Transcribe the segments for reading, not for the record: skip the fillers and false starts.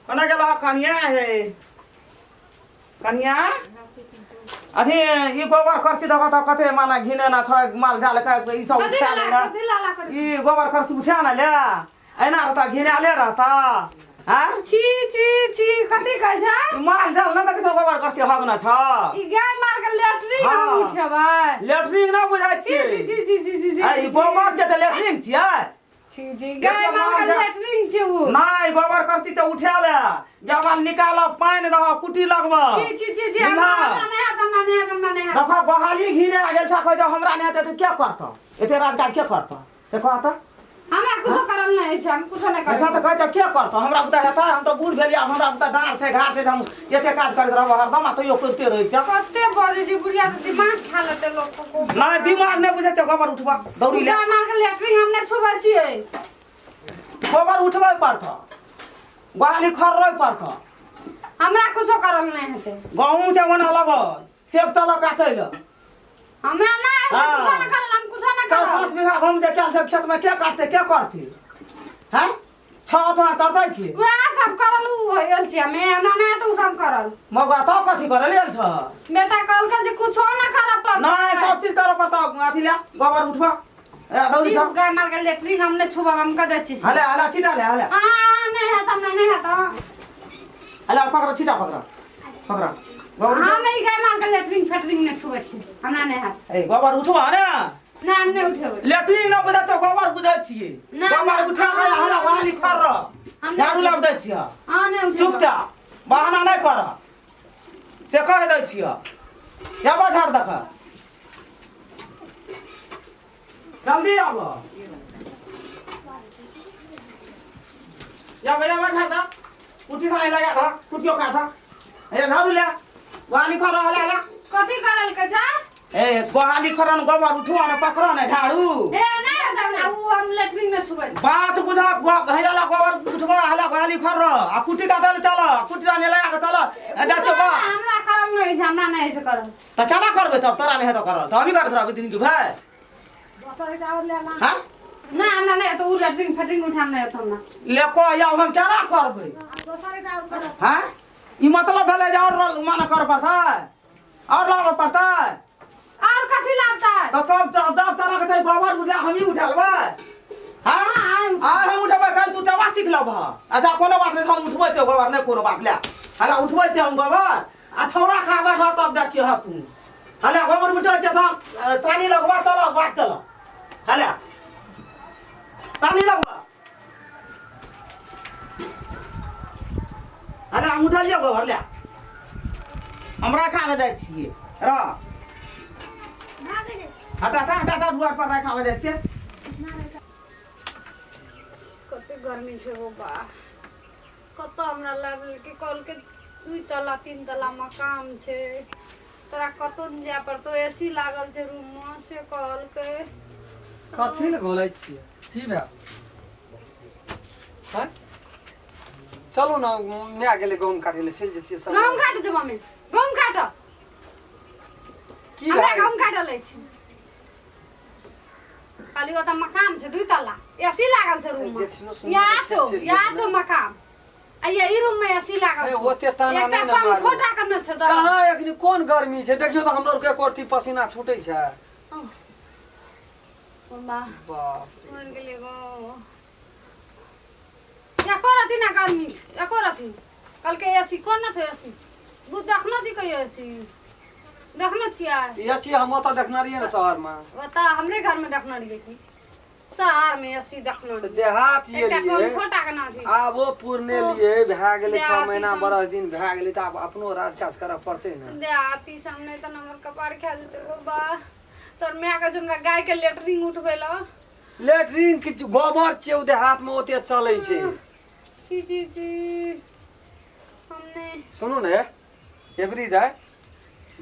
कना गेला कन्या है कन्या अथी ई गोबर खर्ची दवा त कते माना घिने ना छ माल जाल का ई सब उठा लेना ई गोबर खर्ची उठा ना ले ऐना रहता घिने ले रहता हां छी छी छी कथि कहै छ माल जाल ना त गोबर खर्ची हगना छ ई गाय मार के लेटरिंग हम उठेबै लेटरिंग ना बुझाइ छी छी ई गोबर छ त लेटरिंग छियै जी गाय माल के लेटरिंग छै उ नहीं गोबर खर्ची त उठा ले जवान निकाल पानी दह कुटी लगबा छी हमरा नहीं है देखो बहाली घिने गेल छ कह हमरा नहीं हेते त क्या करता एते राजकाज क्या करता से कहता हमरा कुछो करल नहीं छै हम कुछो नहीं करब ऐसा त कहता क्या करता हमरा बुता हेता हम त बूढ़ भेलिया हमरा बुता दांत से घाट से हम एते काज करत रहब हरदम त यो करते रहि छ कते बजे छी बुढ़िया त दिमाग खा लेते लोग को नहीं दिमाग नहीं बुझे छ गोबर उठबा दौड़ी ले गाय मार के लेटरिंग हमने छुबा छियै गोबर उठबै पड़ता गाली खर्रै पड़ता हमरा कुछो करल नहीं हेते गहूं से बना लगल सेब तल काटै ल हमरा नहीं कुछो नहीं करल हम कुछो नहीं करब 5 बीघा गहूं जे कैल से खेत में क्या काटते क्या करते हैं छत में करते की वह सब करल उ होयल छी हमें हमरा नहीं तो सब करल मौका तो कथि करे लेल छ बेटा कहल के जे कुछो नहीं करब पर नहीं सब चीज करे पड़ता अथि ले गोबर उठवा ए दौड़ी सब गाय मार के लेटरिंग हमने छुबा हम का दे छी हले हले छिटा ले हले नहीं है हमरा नहीं है तो हले पकड़ छिटा पकड़ गोबर हां मैं गाय मार के लेटरिंग फेटरिंग ने छुबे छी हमरा नहीं है ए गोबर उठवा ना ना हम नहीं उठेबै लेटरिंग न बुझा तो गोबर बुझा छिए गोबर उठा के हले वाली कर झाड़ू लग दै छिए हां नहीं उठेबै चुपचाप बहाना नहीं कर से कह दै छिए याबा झाड़ देख जल्दी आब याबा झाड़ दा कुटी साई लगा था कुटियो काटा ए झाड़ू ले वाली कर हले कथि करल के छ ए गोहाली खरन गोबर उठवा न पकड़ न झाड़ू ए नहीं रहता ना वो हम लेटरिंग में छुबे बात बुझा घैला गोबर उठवा हला गोहाली खर आ कुटी काटल चल कुटी ने लगा के चल जा चबा हमरा करल नहीं छै हमरा नहीं छै करल त केना करबे तब तोरा नहीं है तो करल त हम ही करत रहबे दिन के भाई दोसर का और लेला हां ना हमरा नहीं तो उ लेटरिंग फेटरिंग उठाम नहीं होत हमरा ले को या हम केना करबे दोसर का और करब हां ई मतलब भेले जे और माना कर पड़ता और लाग पड़ता और कथि लागता है तो तब तरह के गोबर बुझा हम ही उठालबे हां आ हम उठबे कल तू चबा सीख लब अच्छा कोनो बात नहीं हम उठबै छ गोबर नहीं कोनो बात ले हला उठबै छ हम गोबर आ थोड़ा खाबा छ तब देखियो ह तू हला गोबर उठबै छ त सानी लगवा चलो बात चलो हला सानी लगवा हला हम उठा लियो गोबर ले हमरा खाबे जाय छिए र हटा दुआर पर रखावे जाय छै कते गर्मी छै वो बा कत हमरा लेवल के कॉल के 2 तला 3 तला मकान छै तोरा कतो न जा पर तो एसी लागल छै रूम में से कॉल के कथि ले गोलै छियै की बा हैं चलो ना मैं गेले गहूम काटे ले चल जतिए सब गहूम काट जब हमें गहूम काट की हमरा बा गहूम काट ले छी खाली ओता मकान छै 2 तला एसी लागल छै रूम में या तो मकान आ ये ई रूम में एसी लागल ए ओते ताना एकटा नहीं ना मारू पंखा करने छै दर कहां एकनी कोन गर्मी छै देखियो त हमरो के कोरती पसीना छूटै छै बाप बाप मर गेले गो क्या करती ना गर्मी या करती कल के एसी कोन न छै एसी बु देखनो छी कहियो एसी देखनो छिया एसी हम त देखना रहिए ना शहर में बता हमरे घर में देखना रहिए थी शहर में एसी देखना रहिए देहात ये एकटा लिए पंखा टाकना थी आ वो पुरने लिए भा गेले 6 देहाती महीना सब। बरस दिन भा गेले त अपनो राजकाज करब पड़ते ना देहाती सामने त नंबर कपार खा जेते गो बा तोर मैं के हमरा गाय के लेटरिंग उठबेला लेटरिन के गोबर छै उ देहात में ओते चलै छै छी हमने सुनू ने एवरी दा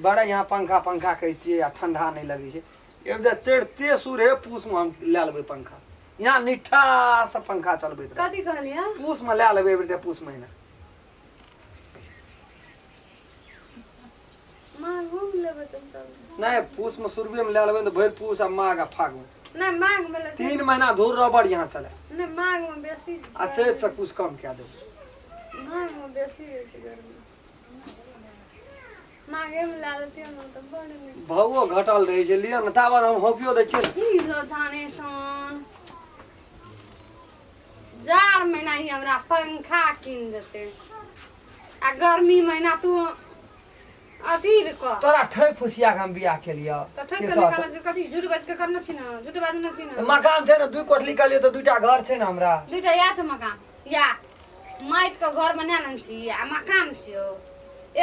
बड़ा यहाँ पंखा कहै छियै आ ठंडा नहीं लगे छै एक दे चढ़ते सूरे पूस में हम ले लेबै पंखा यहाँ निठा से पंखा चलबैत रह कथि कहलिया पूस में ले लेबै एवरी दे पूस महीना मां घूम लेबे त सब नहीं पूस में सुरबे में ले लेबै त भर पूस आ माघ आ फागुन नहीं मांग में 3 महीना धूर रबड़ यहाँ चले नहीं मांग में बेसी अच्छे से कुछ कम क्या दो मांग में बेसी है गर्मी मांगे में ला लेती हम तो बड़ नहीं भावो घटल रहे छै लिया न ताबत हम होकियो दै छियै ई लो जाने सन जाड़ महीना ही हमरा पंखा किन देते आ गर्मी महीना तू अथी क तोरा ठक फुसिया के हम बियाह के लिया तो ठक के निकाल जे कथी झूठ बाज के करना छी ना झूठ बाज ना छी ना मकान छै न 2 कोठली के लिए तो 2टा घर छै न हमरा दुटा याठ मकान या माइट के घर बना न छी आ मकान छियो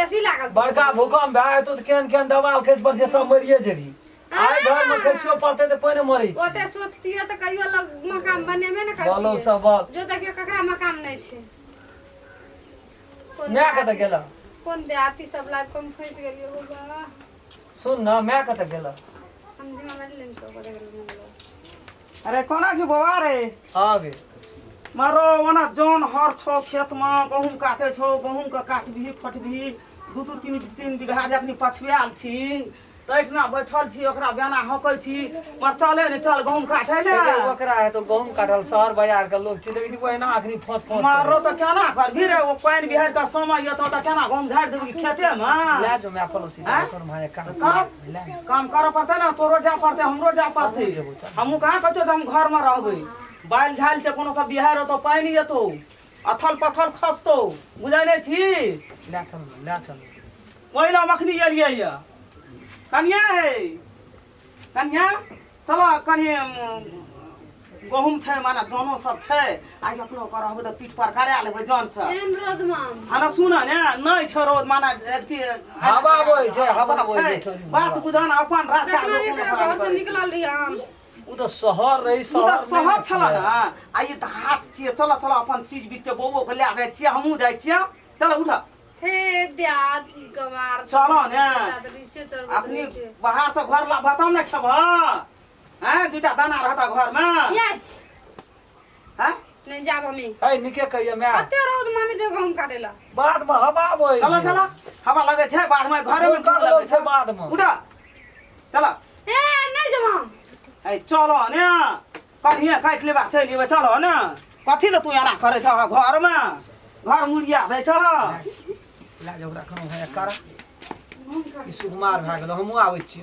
एसी लागल छै। बड़का भूकंप भए तो केहन केहन दबाव खसि पर जे सब मरिए जेबी आइ घर में खसियो पड़ते तो पहिने मरै छै ओते सोचतिए त कहियो लोग मकान बनेबे न करतिए बोलो सब जो देखियो ककरा मकान नै छै मैं कत गेला कोन देहाती सब लाइफ कम फंस गेलियो गो बा सुन न मैं कत गेला हम जिम्मेदारी लेन तो बड़े गेल अरे कोना छी बौआ रे आगे मारो ओना जौन हर छो खेत में गहूम काटे छो गहूम के काटबी फटबी 2-3 बीघा जखनी पछुआल छी तैठना बैठल छी ओकरा बेना हकै छी पर चले ने चल गहूम काटे ले ओकरा है तो गहूम काटल शहर बाजार के लोग छी देखै छी ओहिना अखनी फोत फोत मारो तो केना करबी रे ओ पानी बिहार का समय ये तो केना गहूम झाड़ देबी खेते में ले जो मैं पड़ोसी तोर भाई काम कर पड़ते ना तोरो जा पड़ते हमरो जा पड़ते हमहू कहाँ कहते हम घर में रहबै बाइल झाइल से कोनो सब बिहार हो तो पानी जेतो अथल पथल खसतो बुझाइ नै छी ले चल ओहिना मखनी एलियै या कनिया है कनिया चलो कनी गहूम छै माने जनो सब छै आइ अपनो करब त पीठ पर करा लेबै जन से एन रोद माम हाना सुन ने नै छै रोद माने एकती हवा बोय छै बात बुझन अपन रास्ता घर से निकलल रही हम उ तो शहर रही शहर छला ना आइ त हाथ छियै चलो अपन चीज बीच बौओ के ले जाइ छियै हमहू जाइ छियै चलो उठ हे देहाती गवार चलो ने अपनी बाहर से घर ला बताम ना खेब हैं 2टा दाना रहता घर में ये हैं नहीं जाब हमें ए निके कहिया मैं अते रोद मामी जो गहूम काटेला बाद में हवा बोय चलो हवा लगे छै बाद में घरे में कर लगे छै बाद में उठा चलो ए नहीं जब हम ए चलो ने कनिया काट लेबा चल लेबा चलो ने कथि ल तू एना करे छ घर में घर मुड़िया दै छ ला जो रखनो है कर ई सुकुमार भए गेल हमहू आबै छी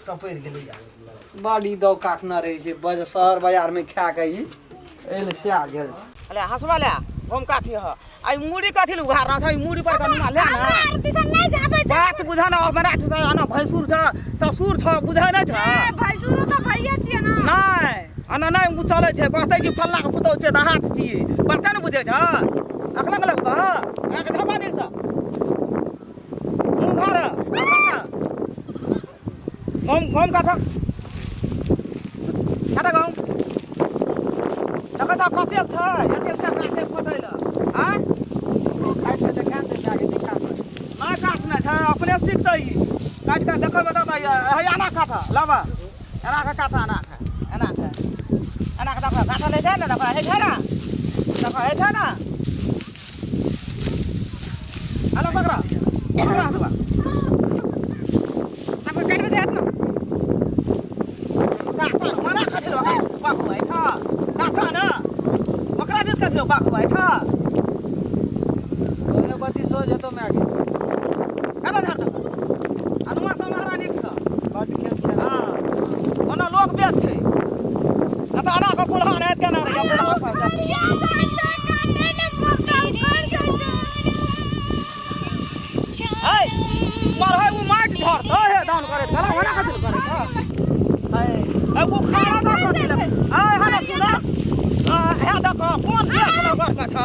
सपैर गेलै बड़ी दौ काटना रहे छै बज शहर बाजार में खा के ई एल से आ गेल अले हंसवा ले हम काठी ह आई मुड़ी कथि ल उघार न छ मुड़ी पर कनुमा ले ना किसन नहीं जाबै छ बात बुझा न हमरा छ न भैंसुर छ ससुर छ बुझा न छ भैंसुर तो भैया छिए ना नहीं अना नहीं उ चले छै कहते कि फल्ला के पुतौ छै दहात छिए पता न बुझे छ अखलक लगबा एक धपा नहीं सा मुंह घर घूम काटा गाँव जगह कते छ एते काटे फटैला हां काट के देखा दे जाके दिखा ना काटना छ अपने सीखतै काट के देखबै त है आना काटा लाबा एना का काटा एना का काटा ले जा ना देखा है छै ना हेलो बकरा हसबा अब काटबे दे हाथ न काटा मना खथिलो है बाप भाई था काटा ना बकरा दिस खथिलो बाप भाई था ओने बती सो जेतो मैं आगे काटा धर अनुमा समारा निक छ बट खेल छै हां ओना लोग बेच छै आता आना का कुलहा ने केना रे अपन पास ऐ मार है वो माट धर है दान करे गला होना खातिर करे छ ऐ वो खाना दा कर ऐ हला सुना है दा कौन से खाना कर का छ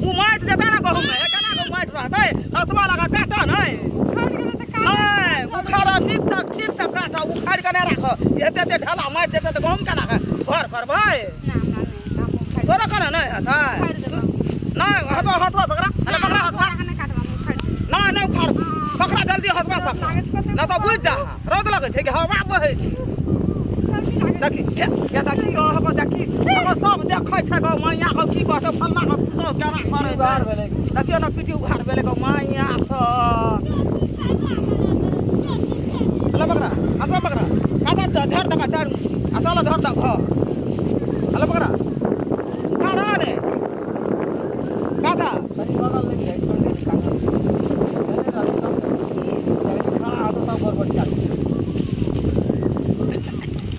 वो माट दे ना कहूं मैं केना को माट रहतै हसवा लगा काटा नहीं खर्च गेले त का नहीं वो खाना ठीक से काटा वो खाड़ के ना राख एते ढाला माट देते त गहूम केना घर करबै ना तोरा केना नहीं हता नहीं हतवा पकड़ा अरे पकड़ा हतवा नहीं उखाड़ पकड़ा जल्दी हसबा पकड़ा ना तो बुझ जा रौद लगे छै कि हवा बहे छै देखी क्या देखी हवा देखी हम सब देखै छै गौ मैया को की कहत फल्ला को तो केना करे उघार भेले देखियो ना पीठी उघार भेले गौ मैया स अला पकड़ा हसबा पकड़ा धर दका चढ़ आ चल धर दक हल पकड़ा काटा रे काटा तनी बगल लग जाए छोड़ दे काटा खड़ा आ तो सब गड़बड़ चल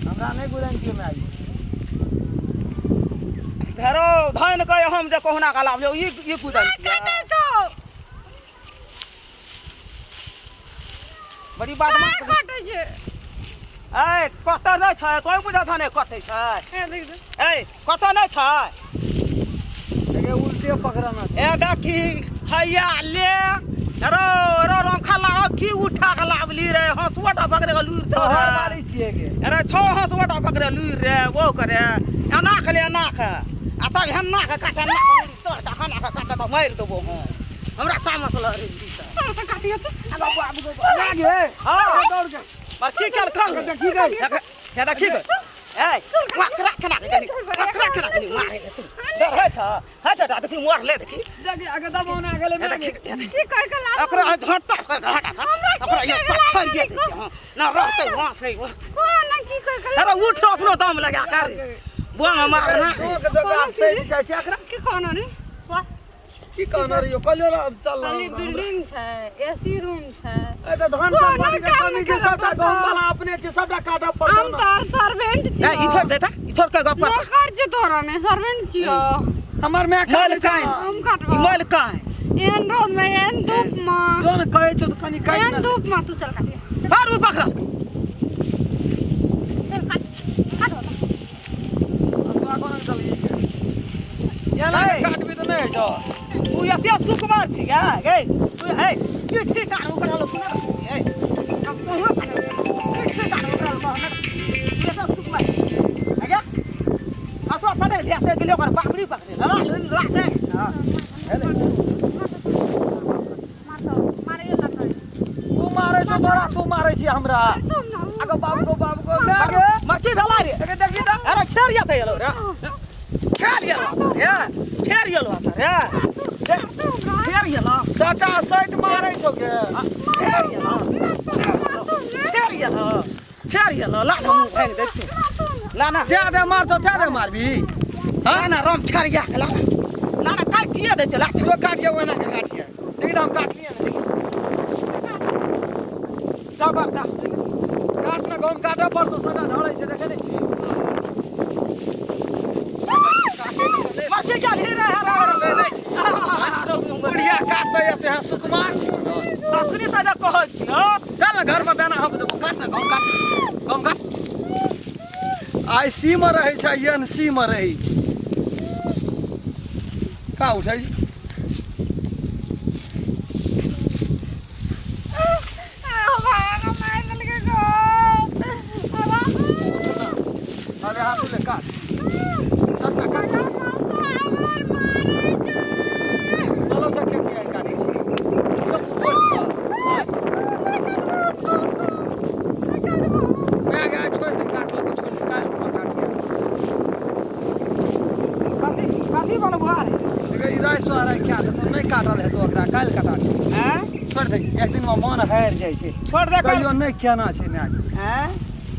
हमरा नहीं बुझाइन क्यों में आई धरो धन कहे हम जे कोहना का लाभ ये कुदन बड़ी बात मत काटे छे ए कत नै छै तोय बुझा थाने कते छै ए कत नै छै एके उल्टे पकड़ना ए देखी हैया ले रो रो रम खला की उठा के लावली रे हंसवटा पकड़े के लूर छ घर मारी छिए के अरे छो हंसवटा पकड़े लूर रे वो करे एना खले एना ख आ तब हेन्ना के काटे ना तोर का खाना का काटे त मार देबो हम हमरा तामस ल रे त काटियो आ बाबू लागे हां दौड़ के पर की चल खा की गई हे देखी गई ए वाकरा खना के वाकरा खना के मारे तू डर है छ देखी मोर ले देखी देखी आगे दबाव ना आगे ले की कह के ला अकरा घाटा अकरा ये पत्थर ये ना रहते वहां से कोन की कह के अरे उठ अपनो दम लगा कर बुआ मारना तो जगह से जाय छै अकरा की कहनो रे की कहना रे यो कल्लो चल खाली बिल्डिंग छै एसी रूम छै ए त धन संपत्ति के कमी के सबटा गांव वाला अपने छै सबटा काटब पड़तो हम तार सर्वेंट छी ए ई छोड़ देता ई छोड़ के गप मैं कर छी तोरा में सर्वेंट छियो हमर में मोबाइल काहे हम काटबो मोबाइल काहे एहन रोड में एहन धूप में जोन कहे छ त कनी काट एहन धूप में तू चल काटिया बार पकड़ चल काट अगला कोन चल ये नहीं काटबी त नहीं छ तू एते सुकुमार छी गे तू हे की काटू करलो सुन ए अब कहां काटबे की काटू करलो ये सब सुकुमार आगे असो पड़े देते गेलो कर बाबरी पकड़े ला दे हां तू मारे छ तोरा तू मारे छी हमरा आगो बाबू को मागे मक्की भेला रे एके देखी त अरे खेर या तैलो रे खेर या रे खेर या लो रे खेर या लो सटा सट मारे छ के खेर या लो खेर या लो ला हम फेंक दे छी ला ना ज्यादा मार तो ज्यादा मारबी हां ना राम खेर या ला ना काटिए दे चला वो काटिए वो ना काटिए एकदम काट लिए ना जबरदस्त काटना गम काटा पड़तो सटा धड़ै छै देखे नै छी मक्की क्या ले रहा है बुढ़िया काटते आते हैं सुकुमार अपनी सजा कहो छियो चल ना घर में बेना हम देबो काट ना गम काट आई सी में रहै छै एन सी में रहै का उठै अरे हाथ ले काट सब काट चलो सके की काटी सब छोड़ मैं गया छोड़ दे काट लो छोड़ दे काट काटी वाला बुआ रे ये राइस वाला क्या तो नहीं काटा रहे तो ओकरा काल काटा हैं छोड़ दे एक दिन में मन हार जाय छै छोड़ दे कहियो नहीं केना छै मैच हैं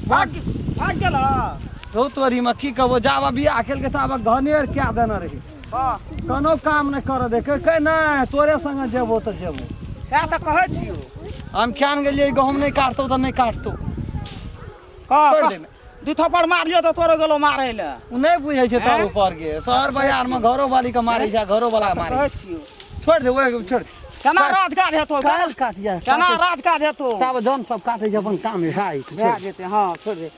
भाग गेला तो तोरी में की कहबो जावा बियाह खेल के ताब घनेर क्या देना रही बस कोनो काम नहीं कर दे कह नहीं तोरे संग जेबो तो जेबो से त कहै छियो हम क्यान गेलिए गहूम नहीं काटतो तो नहीं काटतो छोड़ दे दू थप्पड़ मारियो त तोरे गेलो मारै ले उ नहीं बुझै छै तार ऊपर के शहर बाजार में घरो वाली के मारै छै घरो वाला मारै कहै छियो छोड़ दे वो छोड़ दे केना रात काट हेतो काल काट जा केना रात काट हेतो तब जन सब काटे छै अपन काम है भए जेते हां छोड़ दे